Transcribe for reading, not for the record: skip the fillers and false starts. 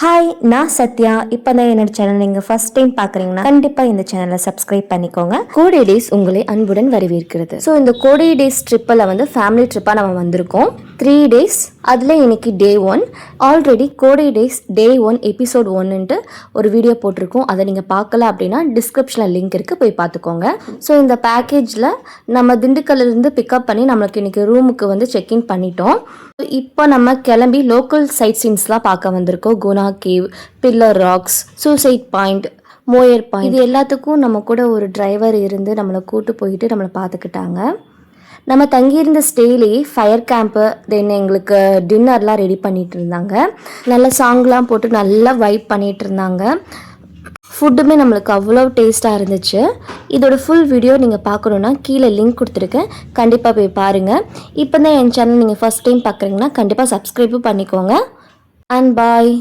Hi, நான் சத்யா. இப்போ தான் என்னோட சேனல் நீங்கள் ஃபர்ஸ்ட் டைம் பார்க்குறீங்கன்னா கண்டிப்பாக இந்த சேனலை சப்ஸ்கிரைப் பண்ணிக்கோங்க. கோடை டேஸ் உங்களை அன்புடன் வரவேற்கிறது. ஸோ இந்த கோடை டேஸ் ட்ரிப்பில் வந்து ஃபேமிலி ட்ரிப்பாக நம்ம வந்திருக்கோம். 3 days. அதில் இன்னைக்கு டே 1. ஆல்ரெடி கோடை டேஸ் டே 1 எபிசோட் 1ன்ட்டு ஒரு வீடியோ போட்டிருக்கோம். அதை நீங்கள் பார்க்கல அப்படின்னா டிஸ்கிரிப்ஷனில் லிங்க் இருக்குது, போய் பார்த்துக்கோங்க. ஸோ இந்த பேக்கேஜில் நம்ம திண்டுக்கல்லிருந்து பிக்கப் பண்ணி நம்மளுக்கு இன்றைக்கி ரூமுக்கு வந்து செக்இன் பண்ணிட்டோம். இப்போ நம்ம கிளம்பி லோக்கல் சைட் சீன்ஸ்லாம் பார்க்க வந்திருக்கோம். Guna cave, pillar rocks, suicide point, Moir point, இது எல்லாத்துக்கும் நம்ம கூட ஒரு டிரைவர் இருந்து நம்மளை கூட்டு போயிட்டு நம்மளை பார்த்துக்கிட்டாங்க. நம்ம தங்கியிருந்த ஸ்டேலேயே ஃபயர் கேம்ப்பு, தென் எங்களுக்கு டின்னர்லாம் ரெடி பண்ணிகிட்டு இருந்தாங்க. நல்ல சாங்லாம் போட்டு நல்லா வைப் பண்ணிகிட்டு இருந்தாங்க. ஃபுட்டுமே நம்மளுக்கு அவ்வளோ டேஸ்ட்டாக இருந்துச்சு. இதோட ஃபுல் வீடியோ நீங்கள் பார்க்கணுன்னா கீழே லிங்க் கொடுத்துருக்கேன், கண்டிப்பாக போய் பாருங்கள். இப்போ தான் என் சேனல் நீங்கள் ஃபஸ்ட் டைம் பார்க்குறீங்கன்னா கண்டிப்பாக சப்ஸ்கிரைபும் பண்ணிக்கோங்க. அண்ட் பாய்.